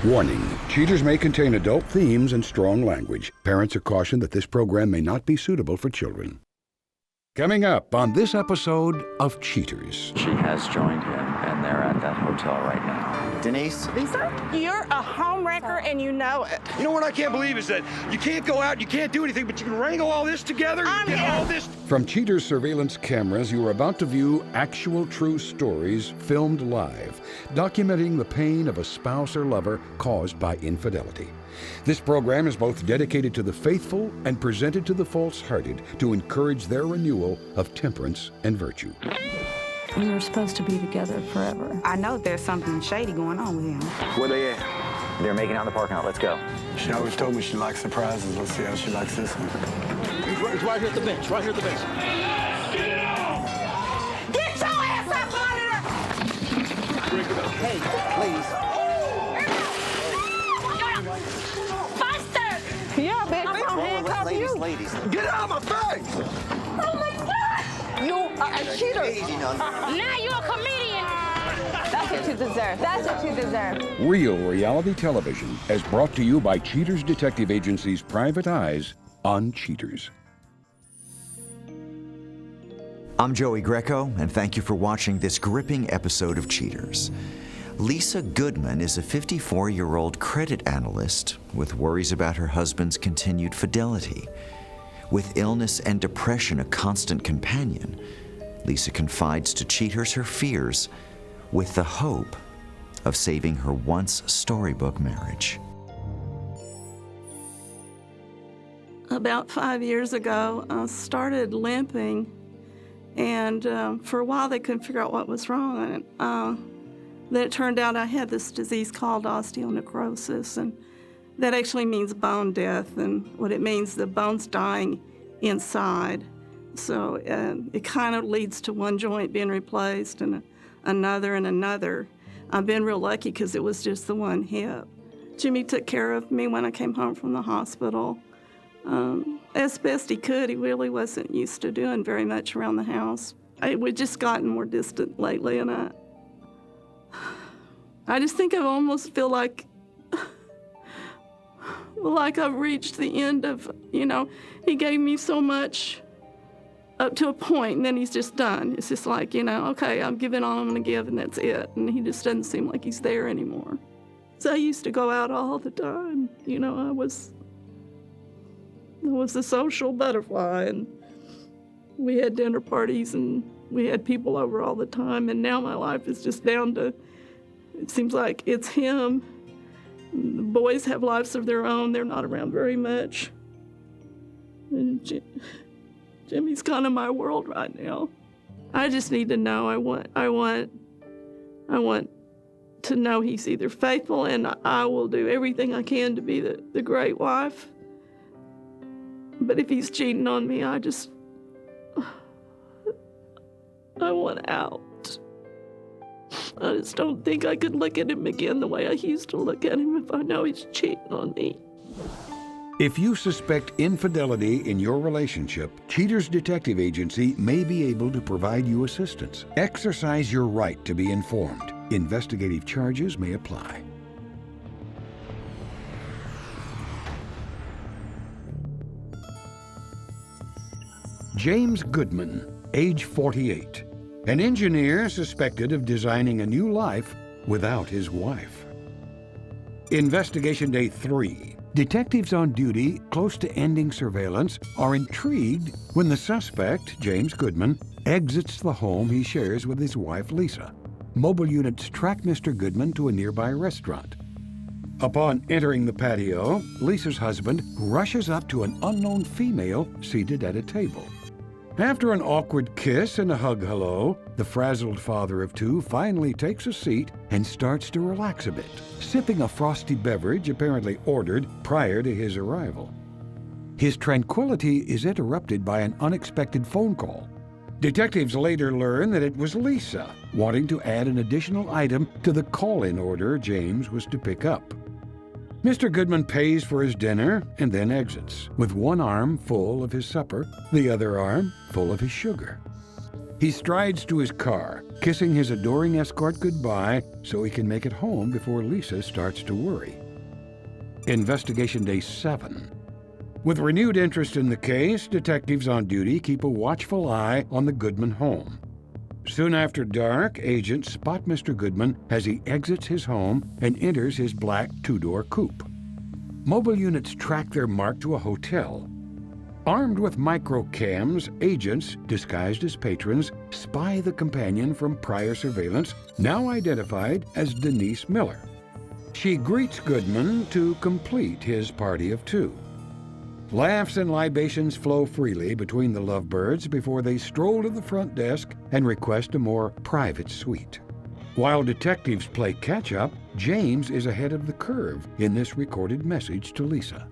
Warning, cheaters may contain adult themes and strong language. Parents are cautioned that this program may not be suitable for children. Coming up on this episode of Cheaters. She has joined him, and they're at that hotel right now. Denise? Lisa? You're a homewrecker and you know it. You know what I can't believe is that you can't go out, you can't do anything, but you can wrangle all this together. I'm you get here. all this. From Cheaters surveillance cameras, you are about to view actual true stories filmed live, documenting the pain of a spouse or lover caused by infidelity. This program is both dedicated to the faithful and presented to the false-hearted to encourage their renewal of temperance and virtue. We were supposed to be together forever. I know there's something shady going on with him. Where they at? They're making out in the parking lot. Let's go. She always told me she likes surprises. Let's see how she likes this one. He's right here at the bench, right here at the bench. Get your ass up out of there! Hey, please. Buster! Yeah, bitch, I'm gonna handcuff you. Ladies. Get out of my face! Oh my God! You are a cheater. Now you're a comedian. That's what you deserve. That's what you deserve. Real reality television is brought to you by Cheaters Detective Agency's Private Eyes on Cheaters. I'm Joey Greco, and thank you for watching this gripping episode of Cheaters. Lisa Goodman is a 54-year-old credit analyst with worries about her husband's continued fidelity. With illness and depression a constant companion, Lisa confides to Cheaters her fears with the hope of saving her once storybook marriage. About 5 years ago, I started limping, and for a while they couldn't figure out what was wrong. Then it turned out I had this disease called osteonecrosis, and that actually means bone death, and what it means, the bone's dying inside. So it kind of leads to one joint being replaced and another and another. I've been real lucky because it was just the one hip. Jimmy took care of me when I came home from the hospital. As best he could. He really wasn't used to doing very much around the house. We've just gotten more distant lately, and I just think I almost feel like I've reached the end of, he gave me so much up to a point, and then he's just done. It's just like, okay, I'm giving all I'm gonna give, and that's it. And he just doesn't seem like he's there anymore. So I used to go out all the time. I was the social butterfly, and we had dinner parties, and we had people over all the time, and now my life is just down to, it seems like it's him. The boys have lives of their own. They're not around very much. And Jimmy's kind of my world right now. I just need to know. I want to know he's either faithful, and I will do everything I can to be the great wife. But if he's cheating on me, I want out. I just don't think I could look at him again the way I used to look at him if I know he's cheating on me. If you suspect infidelity in your relationship, Cheaters Detective Agency may be able to provide you assistance. Exercise your right to be informed. Investigative charges may apply. James Goodman, age 48, an engineer suspected of designing a new life without his wife. Investigation Day 3. Detectives on duty close to ending surveillance are intrigued when the suspect, James Goodman, exits the home he shares with his wife, Lisa. Mobile units track Mr. Goodman to a nearby restaurant. Upon entering the patio, Lisa's husband rushes up to an unknown female seated at a table. After an awkward kiss and a hug hello, the frazzled father of two finally takes a seat and starts to relax a bit, sipping a frosty beverage apparently ordered prior to his arrival. His tranquility is interrupted by an unexpected phone call. Detectives later learn that it was Lisa wanting to add an additional item to the call-in order James was to pick up. Mr. Goodman pays for his dinner and then exits, with one arm full of his supper, the other arm full of his sugar. He strides to his car, kissing his adoring escort goodbye so he can make it home before Lisa starts to worry. Investigation Day 7. With renewed interest in the case, detectives on duty keep a watchful eye on the Goodman home. Soon after dark, agents spot Mr. Goodman as he exits his home and enters his black two-door coupe. Mobile units track their mark to a hotel. Armed with microcams, agents, disguised as patrons, spy the companion from prior surveillance, now identified as Denise Miller. She greets Goodman to complete his party of two. Laughs and libations flow freely between the lovebirds before they stroll to the front desk and request a more private suite. While detectives play catch-up, James is ahead of the curve in this recorded message to Lisa.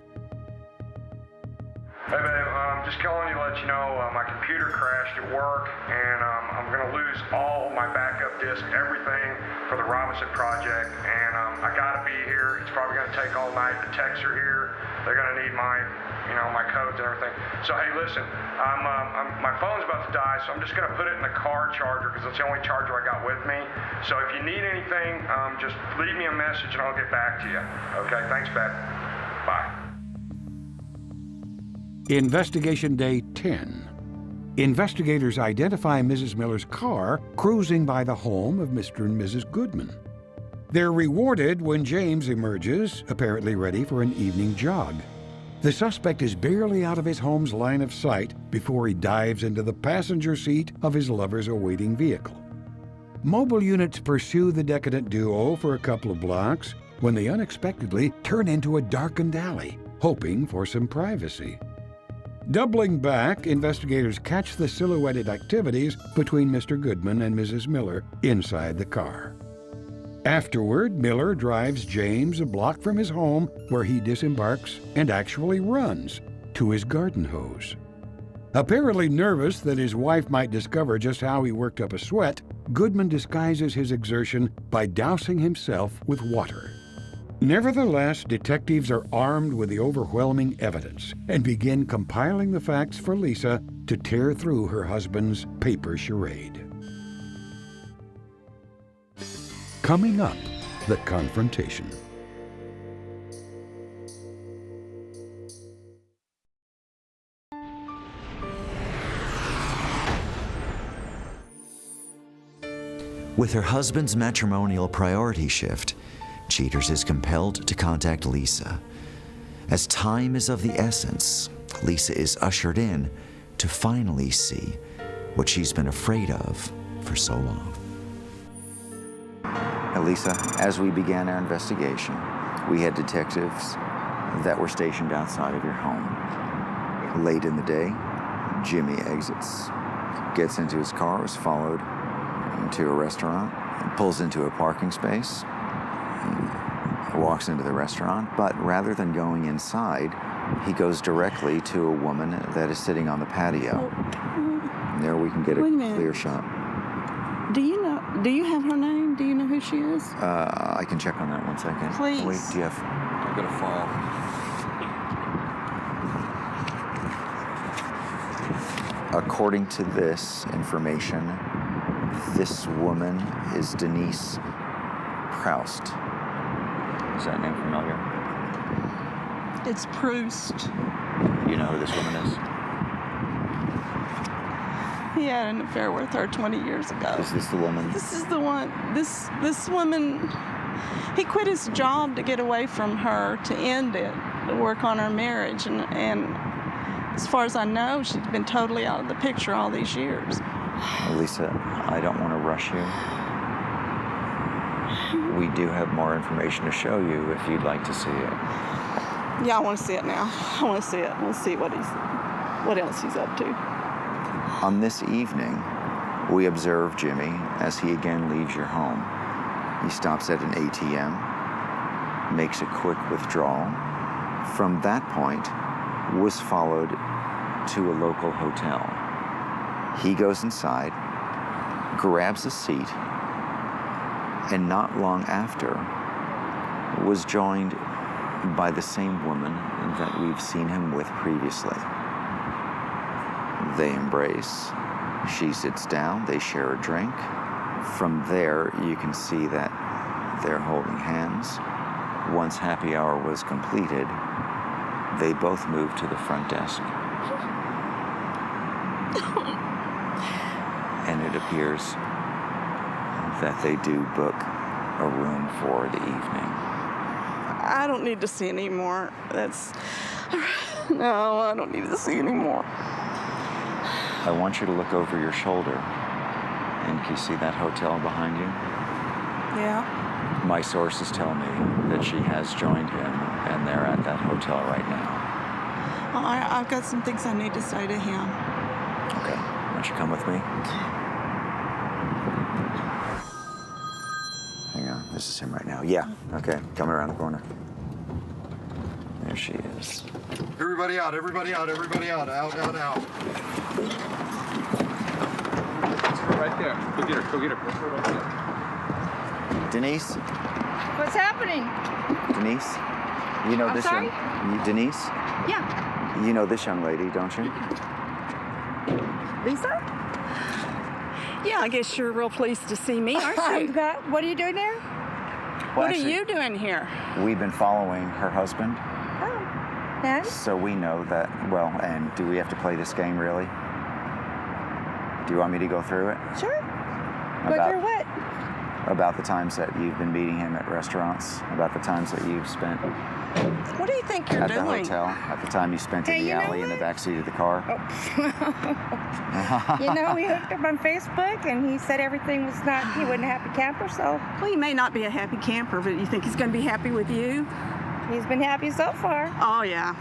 Hey babe, just calling you to let you know my computer crashed at work and I'm going to lose all my backup disks, everything for the Robinson project, and I got to be here. It's probably going to take all night. The techs are here. They're going to need my codes and everything. So hey, listen, my phone's about to die, so I'm just going to put it in the car charger because it's the only charger I got with me. So if you need anything, just leave me a message and I'll get back to you. Okay, thanks, babe. Bye. Investigation Day 10. Investigators identify Mrs. Miller's car cruising by the home of Mr. and Mrs. Goodman. They're rewarded when James emerges, apparently ready for an evening jog. The suspect is barely out of his home's line of sight before he dives into the passenger seat of his lover's awaiting vehicle. Mobile units pursue the decadent duo for a couple of blocks when they unexpectedly turn into a darkened alley, hoping for some privacy. Doubling back, investigators catch the silhouetted activities between Mr. Goodman and Mrs. Miller inside the car. Afterward, Miller drives James a block from his home, where he disembarks and actually runs to his garden hose. Apparently nervous that his wife might discover just how he worked up a sweat, Goodman disguises his exertion by dousing himself with water. Nevertheless, detectives are armed with the overwhelming evidence and begin compiling the facts for Lisa to tear through her husband's paper charade. Coming up, the confrontation. With her husband's matrimonial priority shift, Cheaters is compelled to contact Lisa. As time is of the essence, Lisa is ushered in to finally see what she's been afraid of for so long. Now, Lisa, as we began our investigation, we had detectives that were stationed outside of your home. Late in the day, Jimmy exits, gets into his car, is followed to a restaurant, and pulls into a parking space, walks into the restaurant, but rather than going inside, he goes directly to a woman that is sitting on the patio. And there we can get a clear shot. Do you have her name? Do you know who she is? I can check on that 1 second. Please. Wait, do you have... I've got a file. According to this information, this woman is Denise Proust. Is that name familiar? It's Proust. You know who this woman is? He had an affair with her 20 years ago. Is this the woman? This is the one. This woman, he quit his job to get away from her, to end it, to work on her marriage. And as far as I know, she's been totally out of the picture all these years. Lisa, I don't want to rush you. We do have more information to show you if you'd like to see it. Yeah, I want to see it now. I want to see it. I want to see what else he's up to. On this evening, we observe Jimmy as he again leaves your home. He stops at an ATM, makes a quick withdrawal. From that point, was followed to a local hotel. He goes inside, grabs a seat, and not long after was joined by the same woman that we've seen him with previously. They embrace, She sits down, they share a drink. From there, you can see that they're holding hands. Once happy hour was completed, they both moved to the front desk. And it appears that they do book a room for the evening. I don't need to see any more. No, I don't need to see any more. I want you to look over your shoulder. And can you see that hotel behind you? Yeah. My sources tell me that she has joined him, and they're at that hotel right now. Well, I've got some things I need to say to him. Okay, why don't you come with me? Hang on, this is him right now. Yeah, okay, coming around the corner. There she is. Everybody out, everybody out, everybody out, out, out, out. Right there. Go get her, go get her. That's her right there. Denise? What's happening? Denise? You know this sorry? Denise? Yeah. You know this young lady, don't you? Lisa? Yeah, I guess you're real pleased to see me, aren't you? What are you doing there? Well, What actually, are you doing here? We've been following her husband, And? so we know that, well, and do we have to play this game, really? Do you want me to go through it? Sure. Go About- through what? About the times that you've been meeting him at restaurants, about the times that you've spent What do you think you're at doing? the hotel, at the time you spent in Hey, the you know alley in the what? back seat of the car. You know, we hooked up on Facebook, and he said everything was not, he wasn't a happy camper, so Well, he may not be a happy camper, but you think he's going to be happy with you? he's been happy so far. Oh, yeah.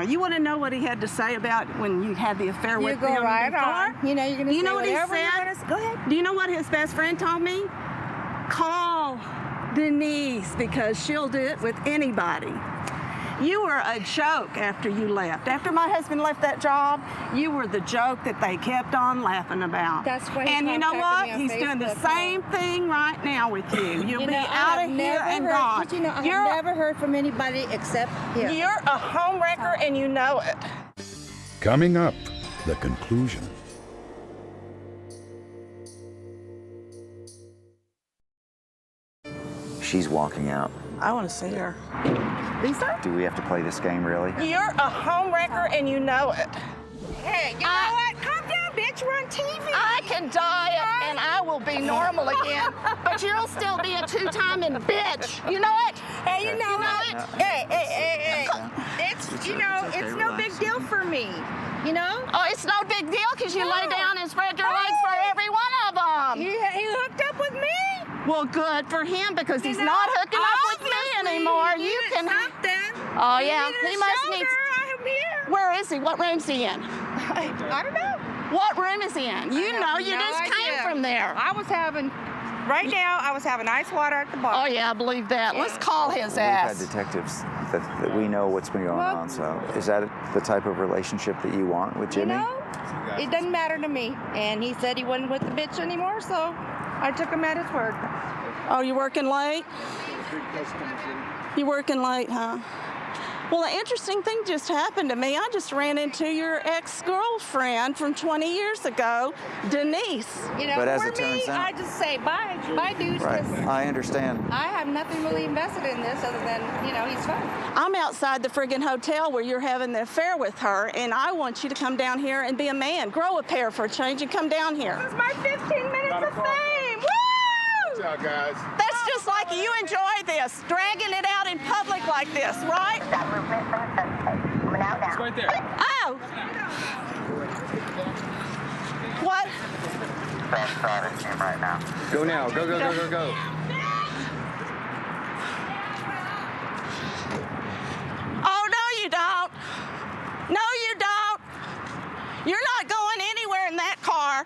You want to know what he had to say about when you had the affair You with go him right before? on. You know, you're going to You say know what he whatever you're said? gonna say. Go ahead. Do you know what his best friend told me? Call Denise because she'll do it with anybody. You were a joke after you left. After my husband left that job, you were the joke that they kept on laughing about. That's why he And you know what? contacted me on He's doing the Facebook. same thing right now with you. You'll You be know, out of here and gone. Did you know, I You're- have never heard from anybody except him. You're a home wrecker and you know it. Coming up, the conclusion. She's walking out. I want to see her. Lisa? Do we have to play this game, really? You're a home wrecker and you know it. Hey, you know what? Calm down, bitch. We're on TV. I can diet and I will be normal again, but you'll still be a two-timing bitch. You know it? Hey, you know what? it? Hey. It's, you know, okay, it's no big relax. deal for me. You know? Oh, it's no big deal because you lay down and spread your legs for every one of them. He hooked up with me. Well, good for him because he's You know, not hooking up with me obviously, anymore. You needed can. something. Oh, You yeah. needed a He must shoulder. need. I'm here. Where is he? What room's he in? I don't know. What room is he in? You I know, have you no just came idea. from there. Right now, I was having ice water at the bar. Oh, yeah, I believe that. Let's call his We've had ass. detectives that we know what's been going on. So, is that the type of relationship that you want with You Jimmy? know, it doesn't matter to me. And he said he wasn't with the bitch anymore, so I took him at his word. Oh, you working late? You working late, huh? Well, an interesting thing just happened to me. I just ran into your ex-girlfriend from 20 years ago, Denise. You know, But as for it turns me, out- I just say bye, dudes. Right. 'Cause I understand. I have nothing really invested in this other than, you know, he's fun. I'm outside the friggin' hotel where you're having the affair with her, and I want you to come down here and be a man. Grow a pair for a change and come down here. It's my 15 minutes of fame. Woo! Watch out, guys. That's just like you enjoy this, dragging it out in public like this, right? It's right there. Oh! What? Go now. Go. Oh, no, you don't. No, you don't. You're not going anywhere in that car.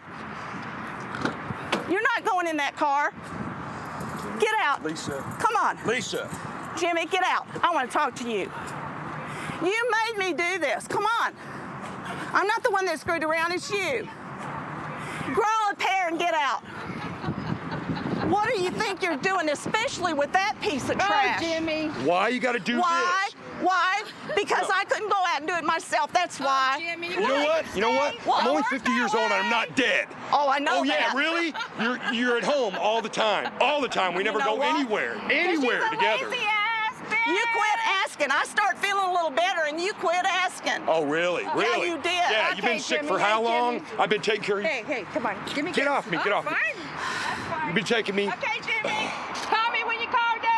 You're not going in that car. Get out. Lisa. Come on. Lisa. Jimmy, get out. I want to talk to you. You made me do this. Come on. I'm not the one that screwed around. It's you. Grow a pair and get out. What do you think you're doing, especially with that piece of trash? Oh, Jimmy. Why you got to do Why? this? Why? Because I couldn't go out and do it myself. That's why. You know what? You know what? I'm only 50 years old and I'm not dead. Oh, I know Oh, yeah, that. really? You're at home all the time. All the time. We never know go what? anywhere together. You quit asking. I start feeling a little better, and you quit asking. Oh, really? Really? Yeah, you did. Yeah, you've been sick for how long? I've been taking care of you. Hey, come on. Give me Get off me, get off me. Fine. That's fine. You've been taking me. Okay, Jimmy. Call me when you calm down.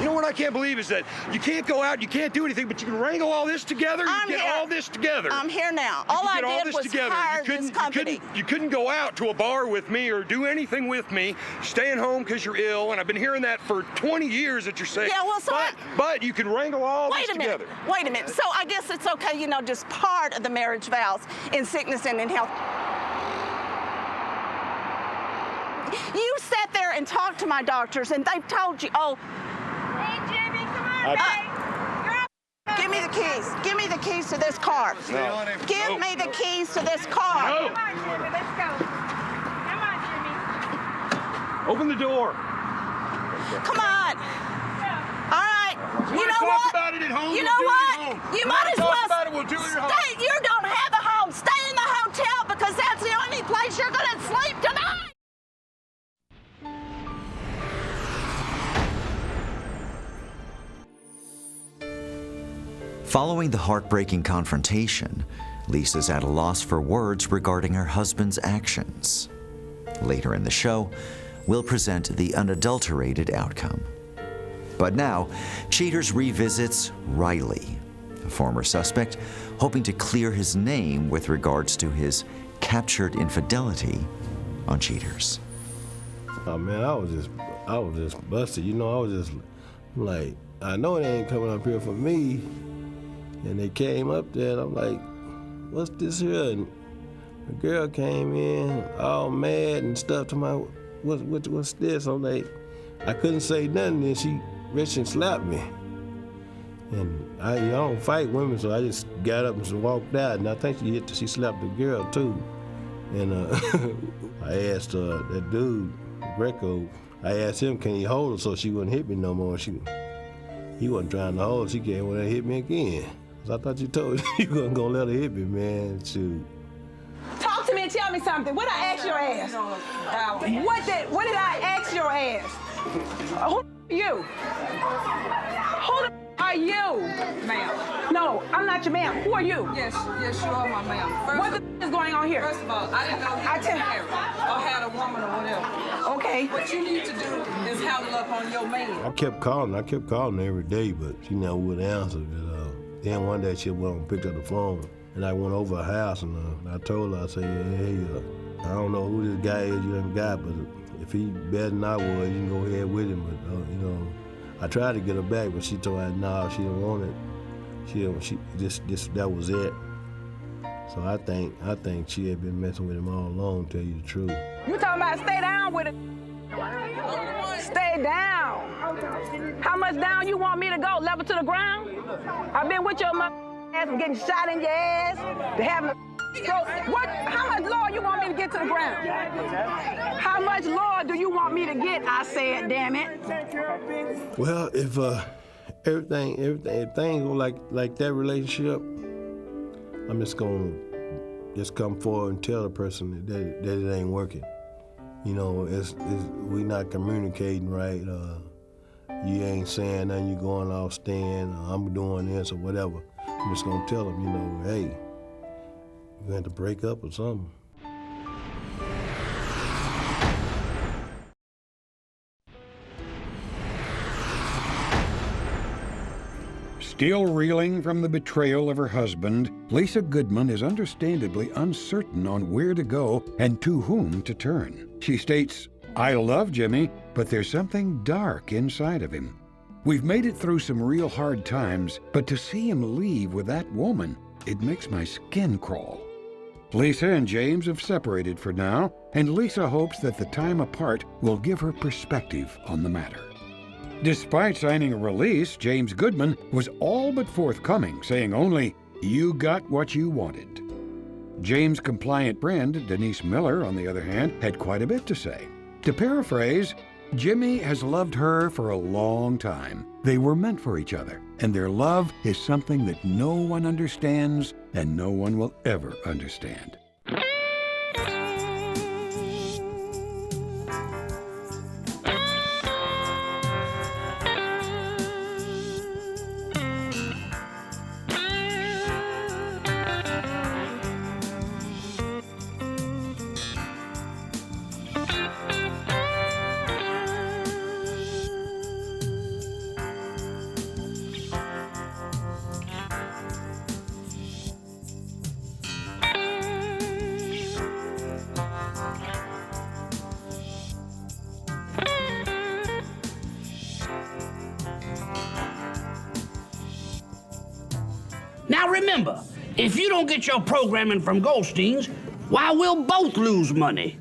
You know what I can't believe is that you can't go out, you can't do anything, but you can wrangle all this together. You get all this together. I'm here now. All I did was hire this company. You couldn't go out to a bar with me or do anything with me, staying home because you're ill, and I've been hearing that for 20 years that you're sick. Yeah, well, so but you can wrangle all this together. Wait a minute. So I guess it's okay, you know, just part of the marriage vows in sickness and in health. You sat there and talked to my doctors, and they've told you, oh, Hey, Jimmy, come on, give me the keys. Give me the keys to this car. No. Give me the keys to this car. No. Come on, Jimmy, let's go. Come on, Jimmy. Open the door. Come on. All right. You know talk what? about it at home, You we'll know do it what? at home. You When might I as talk well about it, we'll do it at home. stay. You don't have a home. Stay in the hotel because that's the only place you're going to sleep tonight. Following the heartbreaking confrontation, Lisa's at a loss for words regarding her husband's actions. Later in the show, we'll present the unadulterated outcome. But now, Cheaters revisits Reily, a former suspect hoping to clear his name with regards to his captured infidelity on Cheaters. Oh man, I was just busted. You know, I was just like, I know they ain't coming up here for me. And they came up there, and I'm like, what's this here? And the girl came in all mad and stuff to my, what's this? I'm like, I couldn't say nothing, and she reached and slapped me. And I don't fight women, so I just got up and walked out, and I think she slapped the girl too. And I asked that dude, Greco, I asked him, can he hold her so she wouldn't hit me no more? He wasn't trying to hold her, she came over there and hit me again. So I thought you told me you wasn't gonna let her hit me, man. Shoot. Talk to me and tell me something. What did I ask your ass? What did I ask your ass? Who are you? Who are you? Ma'am. No, I'm not your ma'am. Who are you? Yes, you are my ma'am. What the is going on here? First of all, I didn't know you were married or had a woman or whatever. Okay. What you need to do is handle up on your man. I kept calling her every day, but she never would answer. Then one day she went and picked up the phone, and I went over her house, and I told her, I said, hey, I don't know who this guy is you done got, but if he better than I was, you can go ahead with him. But you know, I tried to get her back, but she told me, no, she didn't want it. That was it. So I think she had been messing with him all along, to tell you the truth. You talking about stay down with it? Stay down. How much down you want me to go? Level to the ground? I've been with your ass from getting shot in your ass to having a stroke. What? How much lower you want me to get to the ground? How much lower do you want me to get? I said, damn it. Well, if things go like that relationship, I'm just gonna come forward and tell the person that it ain't working. You know, we not communicating right. You ain't saying nothing. You going off stand. I'm doing this or whatever. I'm just gonna tell them, you know, hey, we have to break up or something. Still reeling from the betrayal of her husband, Lisa Goodman is understandably uncertain on where to go and to whom to turn. She states, I love Jimmy, but there's something dark inside of him. We've made it through some real hard times, but to see him leave with that woman, it makes my skin crawl. Lisa and James have separated for now, and Lisa hopes that the time apart will give her perspective on the matter. Despite signing a release, James Goodman was all but forthcoming, saying only, you got what you wanted. James' compliant friend, Denise Miller, on the other hand, had quite a bit to say. To paraphrase, Jimmy has loved her for a long time. They were meant for each other, and their love is something that no one understands and no one will ever understand. Now remember, if you don't get your programming from Goldstein's, why, we'll both lose money.